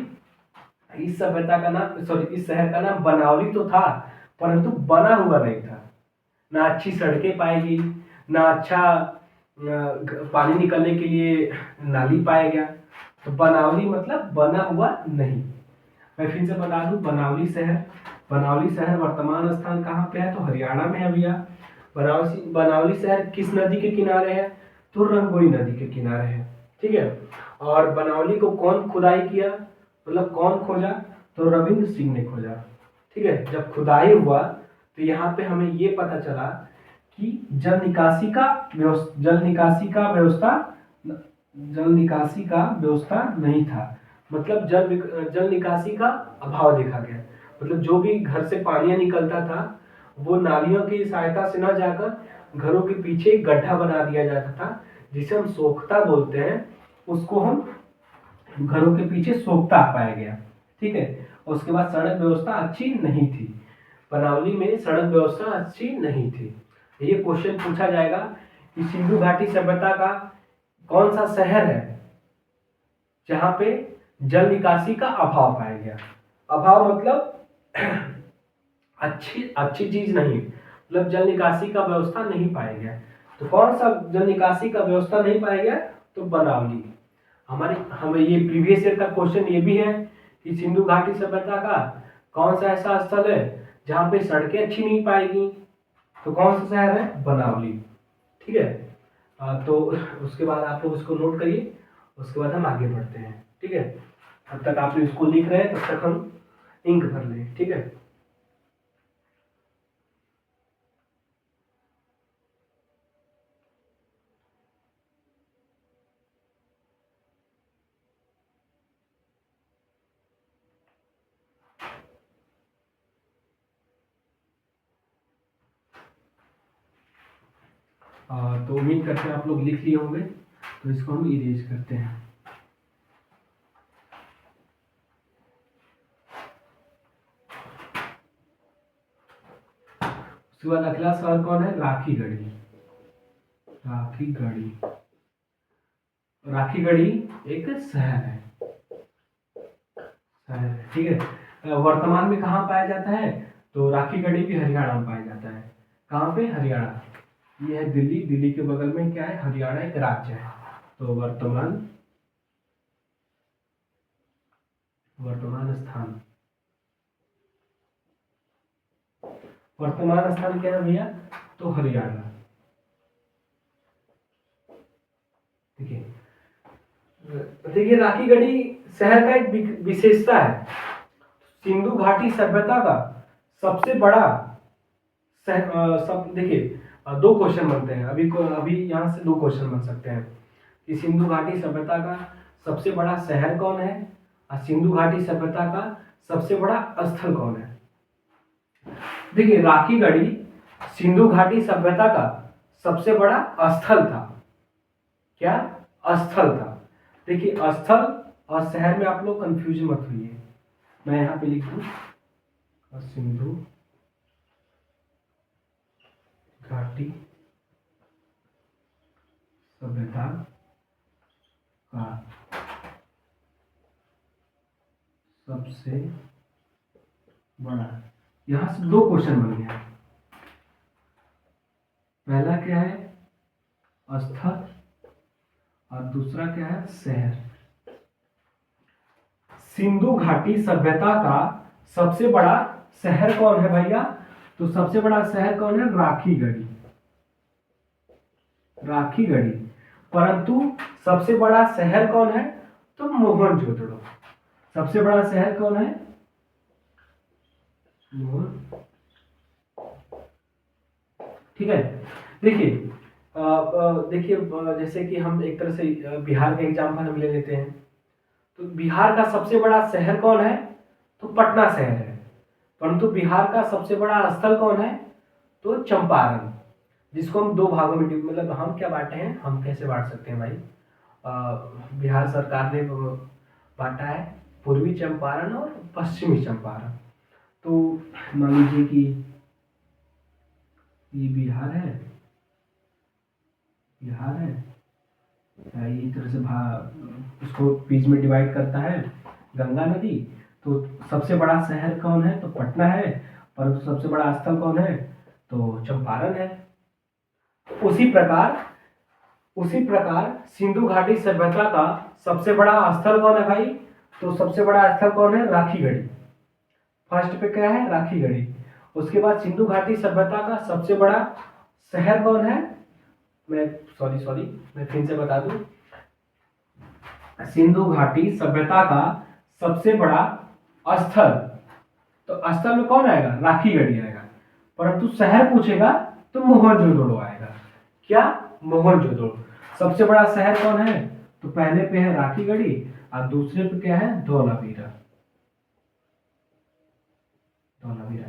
इस सभ्यता का नाम, सॉरी इस शहर का नाम बनावली तो था, परंतु बना हुआ नहीं था। ना अच्छी सड़कें पाएगी, ना अच्छा पानी निकलने के लिए नाली पाया गया, तो बनावली मतलब बना हुआ नहीं। मैं फिर से बता दूं, बनावली शहर वर्तमान स्थान कहाँ पे है? तो हरियाणा में है भैया। बनावली शहर किस नदी के किनारे है? तो रंगोली नदी के किनारे है, ठीक है। और बनावली को कौन खुदाई किया, मतलब कौन खोजा? तो रविंद्र सिंह ने खोजा, ठीक है। जब खुदाई हुआ तो यहाँ पे हमें ये पता चला कि जल निकासी का व्यवस्था नहीं था, मतलब जल निकासी का अभाव देखा गया, मतलब जो भी घर से पानी निकलता था वो नालियों की सहायता से ना जाकर घरों के पीछे एक गड्ढा बना दिया जाता था, जिसे हम सोख्ता बोलते हैं। उसको हम घरों के पीछे सोख्ता पाया गया। ठीक है। और उसके बाद सड़क व्यवस्था अच्छी नहीं थी, बनावली में सड़क व्यवस्था अच्छी नहीं थी। ये क्वेश्चन पूछा जाएगा कि सिंधु घाटी सभ्यता का कौन सा शहर है जहां पे जल निकासी का अभाव पाया गया। अभाव मतलब अच्छी अच्छी चीज नहीं, मतलब जल निकासी का व्यवस्था नहीं पाया गया। तो कौन सा जल निकासी का व्यवस्था नहीं पाया गया? तो बनावली। हमें ये प्रीवियस ईयर का क्वेश्चन ये भी है कि सिंधु घाटी सभ्यता का कौन सा ऐसा स्थल है जहां पे सड़कें अच्छी नहीं पाएगी? तो कौन सा शहर है? बनावली। ठीक है। तो उसके बाद आप लोग इसको नोट करिए, उसके बाद हम आगे बढ़ते हैं। ठीक है। तब तक आप इसको लिख रहे हैं, तब तक हम इंक भर लें। ठीक है। तो उम्मीद करते हैं आप लोग लिख लिए होंगे, तो इसको हम इरेज करते हैं। उसके बाद अगला सवाल कौन है? राखीगढ़ी। राखीगढ़ी, राखीगढ़ी एक शहर है। ठीक है। वर्तमान में कहाँ पाया जाता है? तो राखीगढ़ी भी हरियाणा में पाया जाता है। कहाँ पे? हरियाणा। ये है दिल्ली, दिल्ली के बगल में क्या है? हरियाणा एक राज्य है। तो वर्तमान स्थान, वर्तमान स्थान क्या है भैया? तो हरियाणा। देखिए देखिए राखीगढ़ी शहर का एक विशेषता है, सिंधु घाटी सभ्यता का सबसे बड़ा सब। देखिए दो क्वेश्चन बनते हैं अभी यहाँ से दो क्वेश्चन बन सकते हैं कि सिंधु घाटी सभ्यता का सबसे बड़ा शहर कौन है और सिंधु घाटी सभ्यता का सबसे बड़ा स्थल कौन है। देखिए राखीगढ़ी सिंधु घाटी सभ्यता का सबसे बड़ा स्थल था। क्या? स्थल था। देखिए स्थल और शहर में आप लोग कंफ्यूज मत होइए, मैं यहाँ पे लिख दूं सिंधु घाटी सभ्यता का सबसे बड़ा। यहां से दो क्वेश्चन बन गया। पहला क्या है? स्थल, और दूसरा क्या है? शहर। सिंधु घाटी सभ्यता का सबसे बड़ा शहर कौन है भैया? तो सबसे बड़ा शहर कौन है? राखीगढ़ी। राखीगढ़ी। परंतु सबसे बड़ा शहर कौन है? तो मोहनजोदड़ो। सबसे बड़ा शहर कौन है? ठीक है। देखिए देखिए जैसे कि हम एक तरह से बिहार का एग्जाम्पल हम ले लेते हैं, तो बिहार का सबसे बड़ा शहर कौन है? तो पटना शहर है। परंतु बिहार का सबसे बड़ा स्थल कौन है? तो चंपारण, जिसको हम दो भागों में मतलब हम क्या बांटे हैं, हम कैसे बांट सकते हैं भाई? बिहार सरकार ने बांटा है पूर्वी चंपारण और पश्चिमी चंपारण। तो मान लीजिए कि ये बिहार है, बिहार है, ये तरह से उसको बीच में डिवाइड करता है गंगा नदी। तो सबसे बड़ा शहर कौन है? तो पटना है, परंतु सबसे बड़ा स्थल कौन है? तो चंपारण है। उसी प्रकार सिंधु घाटी सभ्यता का सबसे बड़ा स्थल कौन है भाई? तो सबसे बड़ा स्थल कौन है? राखीगढ़ी। फर्स्ट पे क्या है? राखीगढ़ी। उसके बाद सिंधु घाटी सभ्यता का सबसे बड़ा शहर कौन है? मैं मैं फिर से बता दूं, सिंधु घाटी सभ्यता का सबसे बड़ा स्थल, तो स्थल में कौन आएगा? राखीगढ़ी आएगा। परंतु शहर पूछेगा तो मोहनजोदड़ो आएगा। क्या? मोहनजोदड़ो। सबसे बड़ा शहर कौन है? तो पहले पे है राखीगढ़ी और दूसरे पे क्या है? धौलावीरा। धौलावीरा।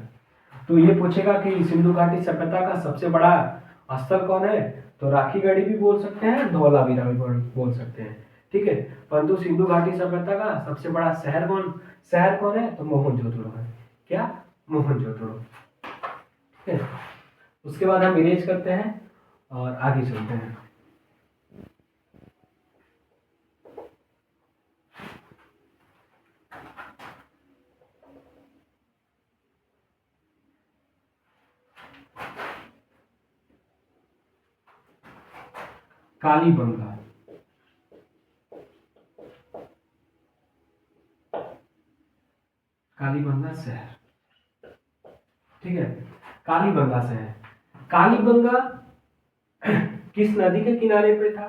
तो ये पूछेगा कि सिंधु घाटी सभ्यता का सबसे बड़ा स्थल कौन है, तो राखीगढ़ी भी बोल सकते हैं, धौलावीरा भी बोल सकते हैं, ठीक है। परंतु सिंधु घाटी सभ्यता का सबसे बड़ा शहर कौन है, तो मोहनजोदड़ो है। क्या, मोहनजोदड़ो, ठीक है। उसके बाद हम इरेज करते हैं और आगे चलते हैं। कालीबंगा, कालीबंगा शहर, ठीक है। कालीबंगा शहर, कालीबंगा किस नदी के किनारे पे था,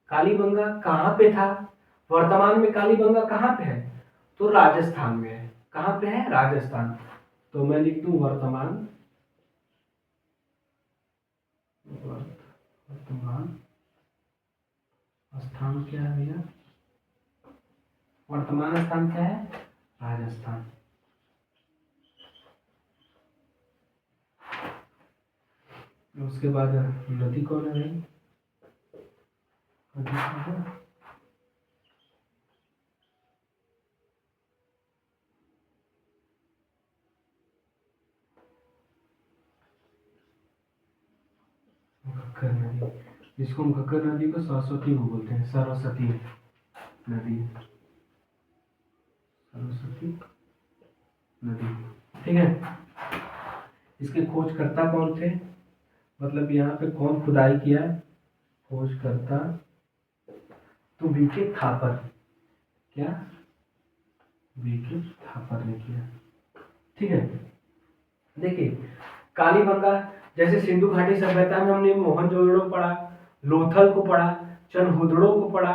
कालीबंगा कहाँ पे था, वर्तमान में कालीबंगा कहाँ पे है, तो राजस्थान में है। कहाँ पे है, राजस्थान। तो मैं लिख दूं वर्तमान स्थान क्या है भैया, वर्तमान स्थान क्या है, राजस्थान। उसके बाद नदी कौन है भाई, नदी कौन है, घग्गर नदी, जिसको हम घग्गर नदी को सरस्वती को बोलते हैं, सरस्वती नदी, सरस्वती नदी, ठीक है। इसके खोजकर्ता कौन थे, मतलब यहाँ पे कौन खुदाई किया, खोजकर्ता तो वीके थापर, क्या, वीके थापर ने किया, ठीक है। देखिए कालीबंगा, जैसे सिंधु घाटी सभ्यता में हमने मोहनजोदड़ो पढ़ा, लोथल को पढ़ा, चनहुदड़ो को पढ़ा,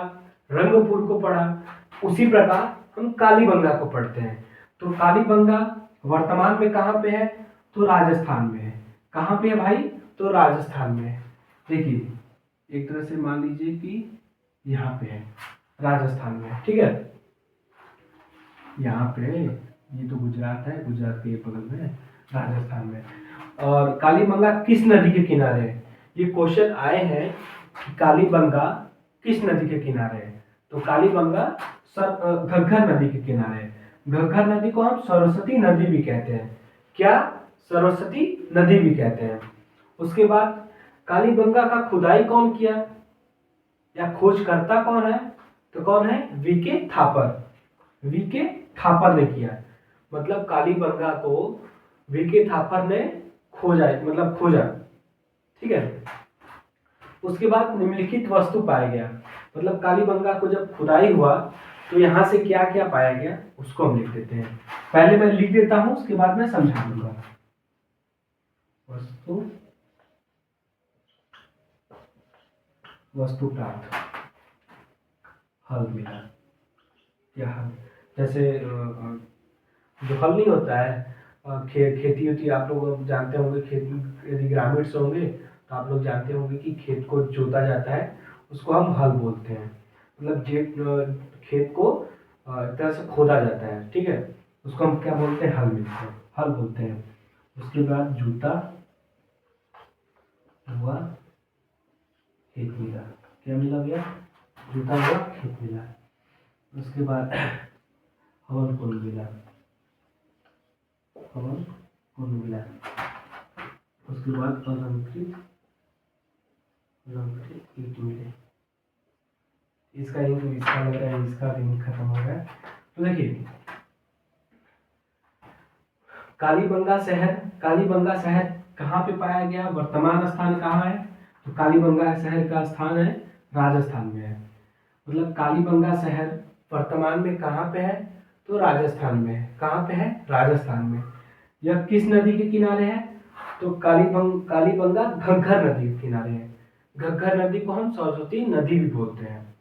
रंगपुर को पढ़ा, उसी प्रकार हम कालीबंगा को पढ़ते हैं। तो कालीबंगा वर्तमान में कहाँ पे है, तो राजस्थान में है। कहाँ पे है भाई, तो राजस्थान में है। देखिए एक तरह से मान लीजिए कि यहाँ पे है, राजस्थान में, ठीक है। यहाँ पे ये तो गुजरात है, गुजरात के बगल में, राजस्थान में। और कालीबंगा किस नदी के किनारे है, ये क्वेश्चन आए हैं कि कालीबंगा किस नदी के किनारे है, तो कालीबंगा घग्गर नदी के किनारे है। घग्गर नदी को हम सरस्वती नदी भी कहते हैं, क्या, सरस्वती नदी भी कहते हैं। उसके बाद कालीबंगा का खुदाई कौन किया या खोजकर्ता कौन है, तो कौन है, वीके थापर, वीके थापर ने किया। मतलब कालीबंगा को वीके थापर ने खोजा, मतलब खोजा, ठीक है। उसके बाद निम्नलिखित वस्तु पाया गया, मतलब कालीबंगा को जब खुदाई हुआ तो यहाँ से क्या क्या पाया गया उसको हम लिख देते हैं। पहले मैं लिख देता हूं, उसके बाद मैं समझा दूंगा। वस्तु प्राप्त, हल मिला, या हल, जैसे जो हल नहीं होता है, खेती होती है, आप लोग जानते होंगे, खेती यदि ग्रामीण से होंगे तो आप लोग जानते होंगे कि खेत को जोता जाता है, उसको हम हल बोलते हैं। मतलब खेत को एक तरह से खोदा जाता है, ठीक है, उसको हम क्या बोलते हैं, हल मिलते हैं, हल बोलते हैं। उसके बाद जूता हुआ, खेत मिला, क्या मिला भैया, जूता हुआ, खेत मिला। उसके बाद हवन कुंड मिला, हवन कुंड मिला। उसके बाद अलंकृत ईंट मिले। इसका इंक इसका लग रहा है, इसका इंक खत्म हो गया। तो देखिए कालीबंगा शहर कहाँ पे पाया गया, वर्तमान स्थान कहाँ है, तो कालीबंगा शहर का स्थान है राजस्थान में है। मतलब कालीबंगा शहर वर्तमान में कहाँ पे है, तो राजस्थान में है। कहाँ पे है, राजस्थान में। यह किस नदी के किनारे है, तो कालीबंगा घग्गर नदी के किनारे है। घग्गर नदी को हम सरस्वती नदी भी बोलते हैं।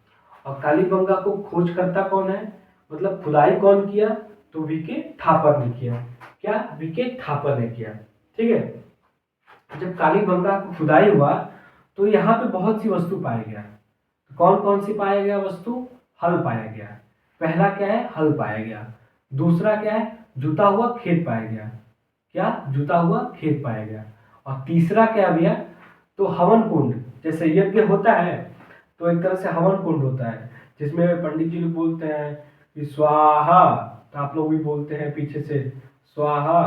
और कालीबंगा को खोजकर्ता कौन है, मतलब खुदाई कौन किया, तो वीके थापर ने किया। क्या, वीके थापर ने किया, ठीक है। जब कालीबंगा को खुदाई हुआ तो यहाँ पे बहुत सी वस्तु पाया गया। तो कौन कौन सी पाया गया वस्तु, हल पाया गया। पहला क्या है, हल पाया गया। दूसरा क्या है, जुता हुआ खेत पाया गया। क्या? जुता हुआ खेत पाया गया। और तीसरा क्या भैया? तो हवन कुंड, जैसे यज्ञ होता है तो एक तरह से हवन कुंड होता है जिसमें पंडित जी लोग बोलते हैं कि स्वाहा, तो आप लोग भी बोलते हैं पीछे से स्वाहा।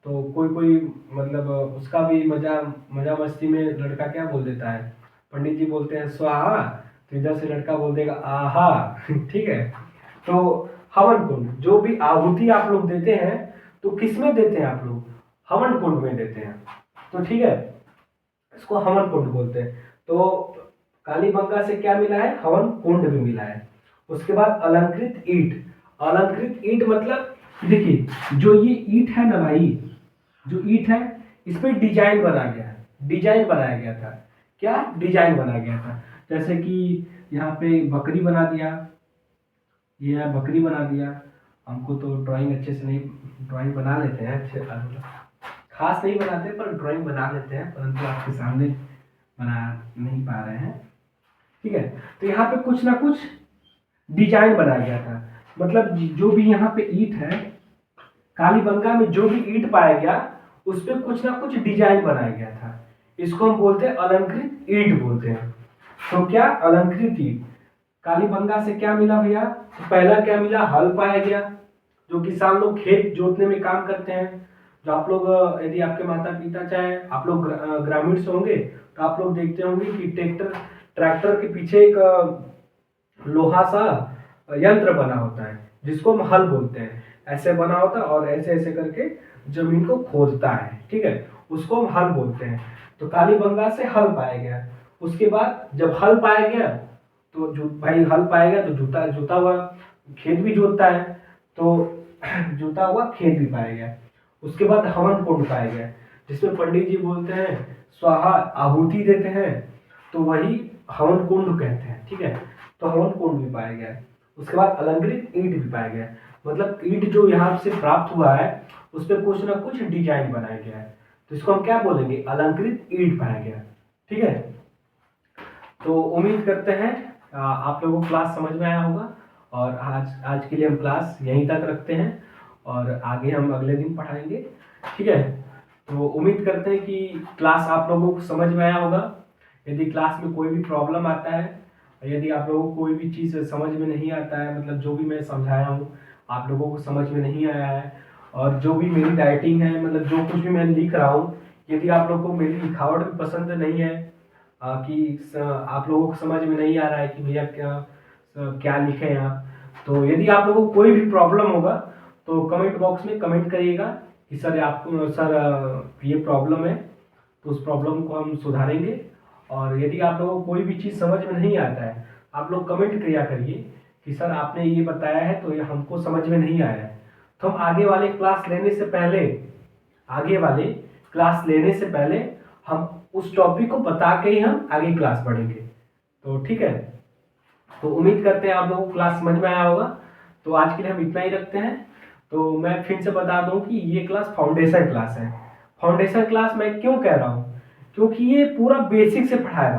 तो कोई कोई मतलब उसका भी मजा मजा मस्ती में लड़का क्या बोल देता है, पंडित जी बोलते हैं स्वाहा तो इधर से लड़का बोल देगा आहा। ठीक है। तो हवन कुंड, जो भी आहुति आप लोग देते हैं तो किस में देते हैं आप लोग? हवन कुंड में देते हैं। तो ठीक है, इसको हवन कुंड बोलते हैं। तो कालीबंगा से क्या मिला है? हवन कुंड भी मिला है। उसके बाद अलंकृत ईंट। अलंकृत ईंट मतलब देखिए जो ये ईंट है ना भाई, जो ईंट है इस पे डिजाइन बना गया, डिजाइन बनाया गया था। क्या? डिजाइन बनाया गया था। जैसे कि यहाँ पे बकरी बना दिया, ये है बकरी बना दिया। हमको तो ड्राइंग अच्छे से नहीं, ड्राइंग बना लेते हैं अच्छे खास नहीं बनाते पर ड्राइंग बना लेते हैं, परंतु आपके सामने बना नहीं पा रहे हैं। ठीक है। तो यहाँ पे कुछ ना कुछ डिजाइन बनाया गया था, मतलब जो भी यहाँ पे ईंट है, कालीबंगा में जो भी ईंट पाया गया उस पर कुछ ना कुछ डिजाइन बनाया गया था। इसको हम बोलते हैं अलंकृत ईंट बोलते हैं। तो क्या? अलंकृत ईंट। कालीबंगा से क्या मिला भैया? तो पहला क्या मिला? हल पाया गया, जो किसान लोग खेत जोतने में काम करते हैं। जो आप लोग यदि आपके माता पिता चाहे आप लोग ग्रामीण से होंगे तो आप लोग देखते होंगे कि ट्रैक्टर के पीछे एक लोहा सा यंत्र बना होता है जिसको हम हल बोलते हैं। ऐसे बना होता है और ऐसे ऐसे करके जमीन को खोदता है। ठीक है, उसको हम हल बोलते हैं। तो कालीबंगा से हल पाया गया। उसके बाद जब हल पाया गया तो जो भाई हल पाया गया तो जुता हुआ खेत भी जोतता है, तो जुता हुआ खेत भी पाया गया। उसके बाद हवन कुंड पाया गया जिसमें पंडित जी बोलते हैं स्वाहा, आहुति देते हैं, तो वही हवन कुंड कहते हैं। ठीक है, तो हवन कुंड भी पाया गया। उसके बाद अलंकृत ईंट भी पाया गया, मतलब ईंट जो यहाँ से प्राप्त हुआ है उस पर कुछ ना कुछ डिजाइन बनाया गया है, तो इसको हम क्या बोलेंगे? अलंकृत ईंट पाया गया। ठीक है, तो उम्मीद करते हैं आप लोगों को क्लास समझ में आया होगा। और आज के लिए हम क्लास यहीं तक रखते हैं और आगे हम अगले दिन पढ़ाएंगे। ठीक है, तो उम्मीद करते हैं कि क्लास आप लोगों को समझ में आया होगा। यदि क्लास में कोई भी प्रॉब्लम आता है, यदि आप लोगों को कोई भी चीज़ समझ में नहीं आता है, मतलब जो भी मैं समझाया हूँ आप लोगों को समझ में नहीं आया है, और जो भी मेरी राइटिंग है, मतलब जो कुछ भी मैं लिख रहा हूँ, यदि आप लोगों को मेरी लिखावट भी पसंद नहीं है, आप लोगों को समझ में नहीं आ रहा है कि भैया क्या लिखें आप, तो यदि आप लोगों को कोई भी प्रॉब्लम होगा तो कमेंट बॉक्स में कमेंट करिएगा कि सर आपको ये प्रॉब्लम है, तो उस प्रॉब्लम को हम सुधारेंगे। और यदि आप लोगों को कोई भी चीज़ समझ में नहीं आता है आप लोग कमेंट किया करिए कि सर आपने ये बताया है तो ये हमको समझ में नहीं आया है, तो हम आगे वाले क्लास लेने से पहले हम उस टॉपिक को बता के ही हम आगे क्लास पढ़ेंगे। तो ठीक है, तो उम्मीद करते हैं आप लोगों को क्लास समझ में आया होगा। तो आज के लिए हम इतना ही रखते हैं। तो मैं फिर से बता दूं कि ये क्लास फाउंडेशन क्लास है। फाउंडेशन क्लास मैं क्यों कह रहा हूँ? क्योंकि ये पूरा बेसिक से पढ़ाया